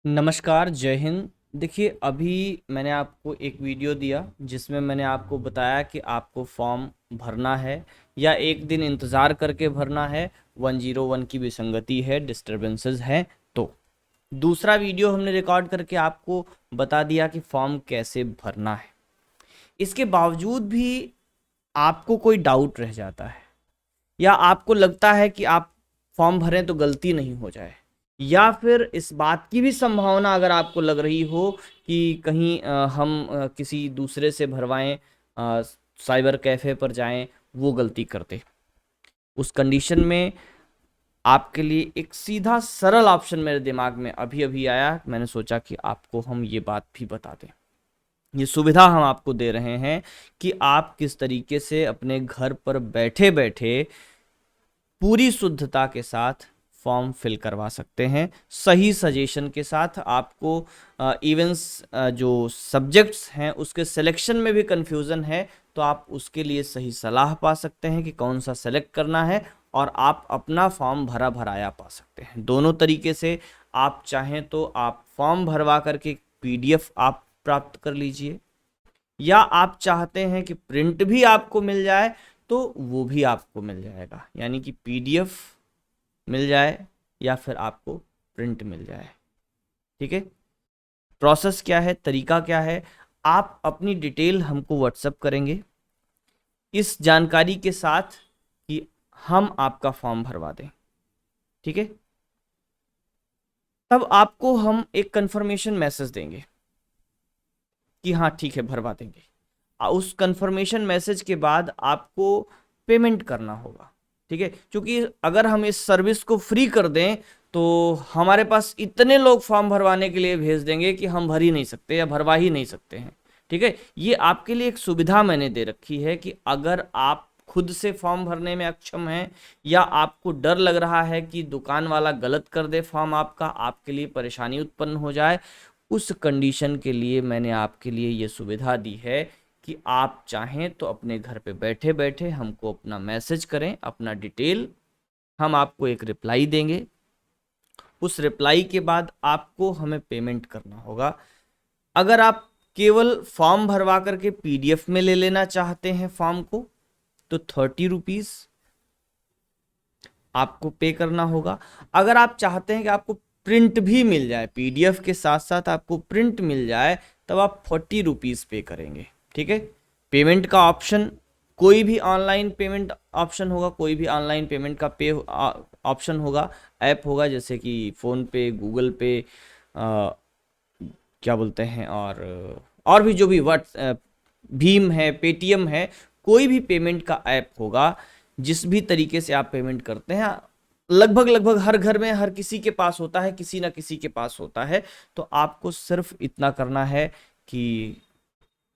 नमस्कार, जय हिंद। देखिए, अभी मैंने आपको एक वीडियो दिया जिसमें मैंने आपको बताया कि आपको फॉर्म भरना है या एक दिन इंतज़ार करके भरना है। 101 की विसंगति है, डिस्टरबेंसेस हैं। तो दूसरा वीडियो हमने रिकॉर्ड करके आपको बता दिया कि फॉर्म कैसे भरना है। इसके बावजूद भी आपको कोई डाउट रह जाता है या आपको लगता है कि आप फॉर्म भरें तो गलती नहीं हो जाए, या फिर इस बात की भी संभावना अगर आपको लग रही हो कि कहीं हम किसी दूसरे से भरवाएं, साइबर कैफ़े पर जाएं, वो गलती करते। उस कंडीशन में आपके लिए एक सीधा सरल ऑप्शन मेरे दिमाग में अभी अभी आया। मैंने सोचा कि आपको हम ये बात भी बता दें। ये सुविधा हम आपको दे रहे हैं कि आप किस तरीके से अपने घर पर बैठे बैठे पूरी शुद्धता के साथ फॉर्म फिल करवा सकते हैं, सही सजेशन के साथ। आपको इवेंट्स जो सब्जेक्ट्स हैं उसके सिलेक्शन में भी कंफ्यूजन है तो आप उसके लिए सही सलाह पा सकते हैं कि कौन सा सेलेक्ट करना है, और आप अपना फॉर्म भरा भराया पा सकते हैं। दोनों तरीके से आप चाहें तो आप फॉर्म भरवा करके पीडीएफ आप प्राप्त कर लीजिए, या आप चाहते हैं कि प्रिंट भी आपको मिल जाए तो वो भी आपको मिल जाएगा, यानी कि पीडीएफ मिल जाए या फिर आपको प्रिंट मिल जाए। ठीक है, प्रोसेस क्या है, तरीका क्या है? आप अपनी डिटेल हमको व्हाट्सएप करेंगे इस जानकारी के साथ कि हम आपका फॉर्म भरवा दें। ठीक है, तब आपको हम एक कंफर्मेशन मैसेज देंगे कि हाँ ठीक है, भरवा देंगे। उस कंफर्मेशन मैसेज के बाद आपको पेमेंट करना होगा। ठीक है, क्योंकि अगर हम इस सर्विस को फ्री कर दें तो हमारे पास इतने लोग फॉर्म भरवाने के लिए भेज देंगे कि हम भर ही नहीं सकते या भरवा ही नहीं सकते हैं। ठीक है, ये आपके लिए एक सुविधा मैंने दे रखी है कि अगर आप खुद से फॉर्म भरने में अक्षम हैं या आपको डर लग रहा है कि दुकान वाला गलत कर दे फॉर्म आपका, आपके लिए परेशानी उत्पन्न हो जाए, उस कंडीशन के लिए मैंने आपके लिए ये सुविधा दी है कि आप चाहें तो अपने घर पे बैठे बैठे हमको अपना मैसेज करें, अपना डिटेल, हम आपको एक रिप्लाई देंगे। उस रिप्लाई के बाद आपको हमें पेमेंट करना होगा। अगर आप केवल फॉर्म भरवा करके पीडीएफ में ले लेना चाहते हैं फॉर्म को, तो 30 रुपीज आपको पे करना होगा। अगर आप चाहते हैं कि आपको प्रिंट भी मिल जाए, पीडीएफ के साथ साथ आपको प्रिंट मिल जाए, तब आप 40 रुपीज पे करेंगे। ठीक है, पेमेंट का ऑप्शन कोई भी ऑनलाइन पेमेंट ऑप्शन होगा, कोई भी ऑनलाइन पेमेंट का पे ऑप्शन होगा, ऐप होगा, जैसे कि फ़ोन पे, गूगल पे, क्या बोलते हैं, और भी जो भी व्हाट्सएप, भीम है, पेटीएम है, कोई भी पेमेंट का ऐप होगा। जिस भी तरीके से आप पेमेंट करते हैं, लगभग लगभग हर घर में हर किसी के पास होता है, किसी ना किसी के पास होता है। तो आपको सिर्फ इतना करना है कि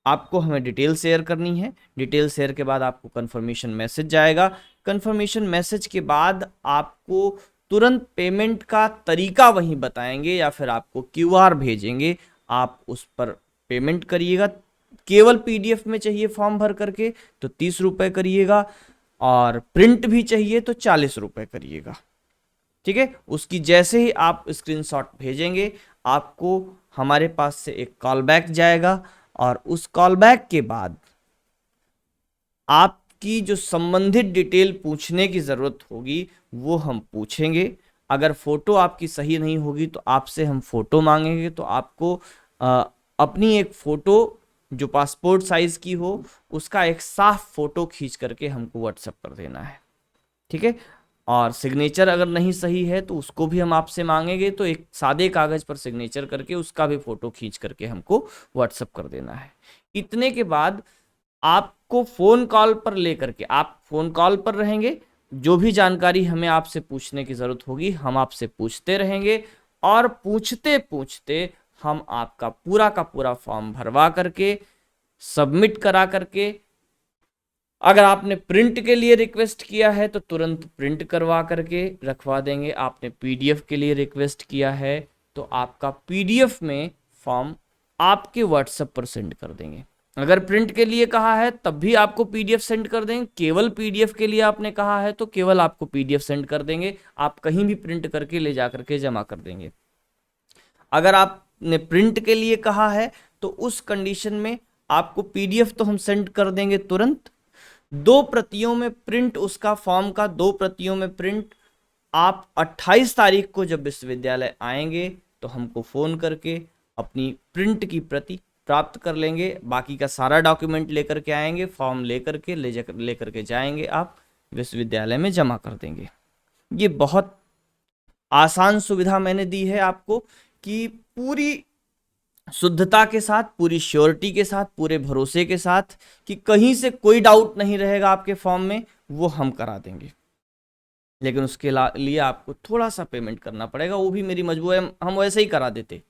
आपको हमें डिटेल शेयर करनी है। डिटेल शेयर के बाद आपको कंफर्मेशन मैसेज जाएगा। कंफर्मेशन मैसेज के बाद आपको तुरंत पेमेंट का तरीका वहीं बताएंगे या फिर आपको क्यूआर भेजेंगे, आप उस पर पेमेंट करिएगा। केवल पीडीएफ में चाहिए फॉर्म भर करके तो 30 रुपए करिएगा, और प्रिंट भी चाहिए तो 40 रुपए करिएगा। ठीक है, उसकी जैसे ही आप स्क्रीनशॉट भेजेंगे, आपको हमारे पास से एक कॉल बैक जाएगा, और उस कॉल बैक के बाद आपकी जो संबंधित डिटेल पूछने की ज़रूरत होगी वो हम पूछेंगे। अगर फोटो आपकी सही नहीं होगी तो आपसे हम फोटो मांगेंगे, तो आपको अपनी एक फोटो जो पासपोर्ट साइज की हो उसका एक साफ फोटो खींच करके हमको व्हाट्सएप कर देना है। ठीक है, और सिग्नेचर अगर नहीं सही है तो उसको भी हम आपसे मांगेंगे, तो एक सादे कागज पर सिग्नेचर करके उसका भी फोटो खींच करके हमको व्हाट्सएप कर देना है। इतने के बाद आपको फोन कॉल पर लेकर के, आप फोन कॉल पर रहेंगे, जो भी जानकारी हमें आपसे पूछने की जरूरत होगी हम आपसे पूछते रहेंगे, और पूछते पूछते हम आपका पूरा का पूरा फॉर्म भरवा करके सबमिट करा करके, अगर आपने प्रिंट के लिए रिक्वेस्ट किया है तो तुरंत प्रिंट करवा करके रखवा देंगे। आपने पीडीएफ के लिए रिक्वेस्ट किया है तो आपका पीडीएफ में फॉर्म आपके व्हाट्सएप पर सेंड कर देंगे। अगर प्रिंट के लिए कहा है तब भी आपको पीडीएफ सेंड कर देंगे। केवल पीडीएफ के लिए आपने कहा है तो केवल आपको पीडीएफ सेंड कर देंगे, आप कहीं भी प्रिंट करके ले जा करके जमा कर देंगे। अगर आपने प्रिंट के लिए कहा है तो उस कंडीशन में आपको पीडीएफ तो हम सेंड कर देंगे तुरंत, 2 प्रतियों में प्रिंट, उसका फॉर्म का 2 प्रतियों में प्रिंट आप 28 तारीख को जब विश्वविद्यालय आएंगे तो हमको फ़ोन करके अपनी प्रिंट की प्रति प्राप्त कर लेंगे। बाकी का सारा डॉक्यूमेंट लेकर के आएंगे, फॉर्म लेकर के जाएंगे, आप विश्वविद्यालय में जमा कर देंगे। ये बहुत आसान सुविधा मैंने दी है आपको कि पूरी शुद्धता के साथ, पूरी श्योरिटी के साथ, पूरे भरोसे के साथ कि कहीं से कोई डाउट नहीं रहेगा आपके फॉर्म में, वो हम करा देंगे। लेकिन उसके लिए आपको थोड़ा सा पेमेंट करना पड़ेगा, वो भी मेरी मजबूरी है, हम वैसे ही करा देते,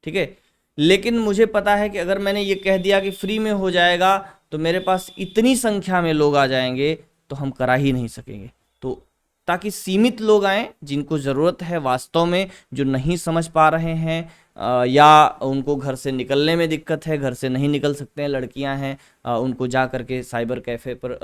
ठीक है। लेकिन मुझे पता है कि अगर मैंने ये कह दिया कि फ्री में हो जाएगा तो मेरे पास इतनी संख्या में लोग आ जाएंगे तो हम करा ही नहीं सकेंगे। तो ताकि सीमित लोग आएँ जिनको ज़रूरत है वास्तव में, जो नहीं समझ पा रहे हैं या उनको घर से निकलने में दिक्कत है, घर से नहीं निकल सकते हैं, लड़कियां हैं, उनको जा करके साइबर कैफ़े पर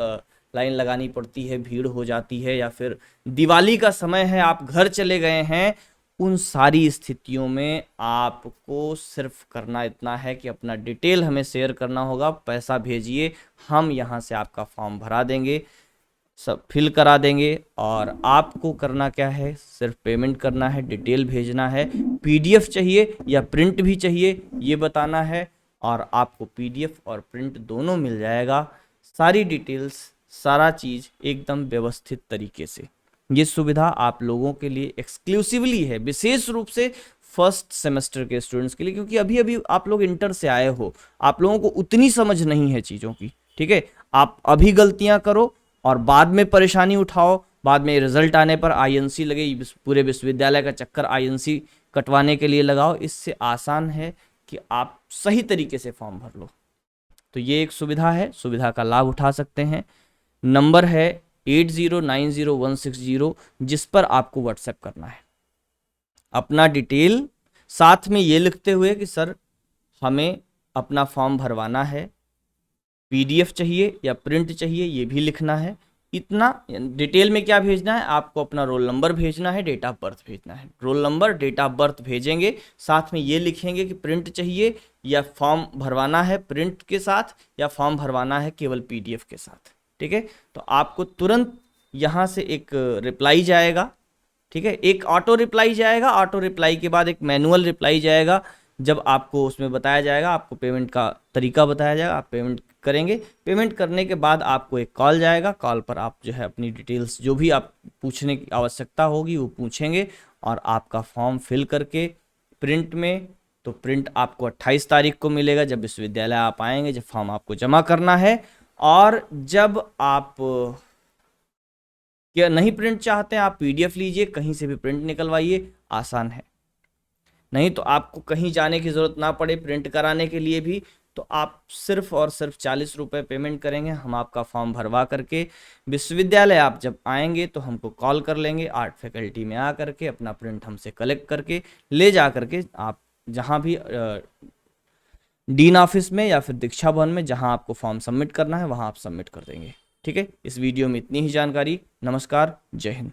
लाइन लगानी पड़ती है, भीड़ हो जाती है, या फिर दिवाली का समय है आप घर चले गए हैं, उन सारी स्थितियों में आपको सिर्फ करना इतना है कि अपना डिटेल हमें शेयर करना होगा, पैसा भेजिए, हम यहाँ से आपका फॉर्म भरा देंगे, सब फिल करा देंगे। और आपको करना क्या है, सिर्फ पेमेंट करना है, डिटेल भेजना है, पीडीएफ चाहिए या प्रिंट भी चाहिए ये बताना है, और आपको पीडीएफ और प्रिंट दोनों मिल जाएगा। सारी डिटेल्स, सारा चीज़ एकदम व्यवस्थित तरीके से। ये सुविधा आप लोगों के लिए एक्सक्लूसिवली है, विशेष रूप से फर्स्ट सेमेस्टर के स्टूडेंट्स के लिए, क्योंकि अभी अभी आप लोग इंटर से आए हो, आप लोगों को उतनी समझ नहीं है चीज़ों की, ठीक है। आप अभी गलतियां करो और बाद में परेशानी उठाओ, बाद में रिजल्ट आने पर आईएनसी लगे, पूरे विश्वविद्यालय का चक्कर आईएनसी कटवाने के लिए लगाओ। इससे आसान है कि आप सही तरीके से फॉर्म भर लो। तो ये एक सुविधा है, सुविधा का लाभ उठा सकते हैं। नंबर है 8090160160, जिस पर आपको व्हाट्सएप करना है अपना डिटेल, साथ में ये लिखते हुए कि सर हमें अपना फॉर्म भरवाना है, पीडीएफ चाहिए या प्रिंट चाहिए, ये भी लिखना है। इतना डिटेल में क्या भेजना है, आपको अपना रोल नंबर भेजना है, डेट ऑफ बर्थ भेजना है। Roll number, date of birth भेजेंगे, साथ में ये लिखेंगे कि प्रिंट चाहिए या फॉर्म भरवाना है प्रिंट के साथ, या फॉर्म भरवाना है केवल पीडीएफ के साथ, ठीक है। तो आपको तुरंत यहाँ से एक रिप्लाई जाएगा, ठीक है, एक ऑटो रिप्लाई जाएगा, ऑटो रिप्लाई के बाद एक मैनुअल रिप्लाई जाएगा। जब आपको उसमें बताया जाएगा, आपको पेमेंट का तरीका बताया जाएगा, आप पेमेंट करेंगे, पेमेंट करने के बाद आपको एक कॉल जाएगा, कॉल पर आप जो है अपनी डिटेल्स जो भी आप पूछने की आवश्यकता होगी वो पूछेंगे, और आपका फॉर्म फिल करके प्रिंट में, तो प्रिंट आपको 28 तारीख को मिलेगा जब विश्वविद्यालय आप आएंगे, जब फॉर्म आपको जमा करना है। और जब आप क्या नहीं प्रिंट चाहते हैं, आप पीडीएफ लीजिए, कहीं से भी प्रिंट निकलवाइए, आसान है। नहीं तो आपको कहीं जाने की ज़रूरत ना पड़े प्रिंट कराने के लिए भी, तो आप सिर्फ और सिर्फ 40 रुपये पेमेंट करेंगे, हम आपका फॉर्म भरवा करके विश्वविद्यालय आप जब आएंगे तो हमको कॉल कर लेंगे, आर्ट फैकल्टी में आ करके अपना प्रिंट हमसे कलेक्ट करके ले जा करके आप जहाँ भी डीन ऑफिस में या फिर दीक्षा भवन में जहाँ आपको फॉर्म सबमिट करना है वहाँ आप सबमिट कर देंगे, ठीक है। इस वीडियो में इतनी ही जानकारी। नमस्कार, जय हिंद।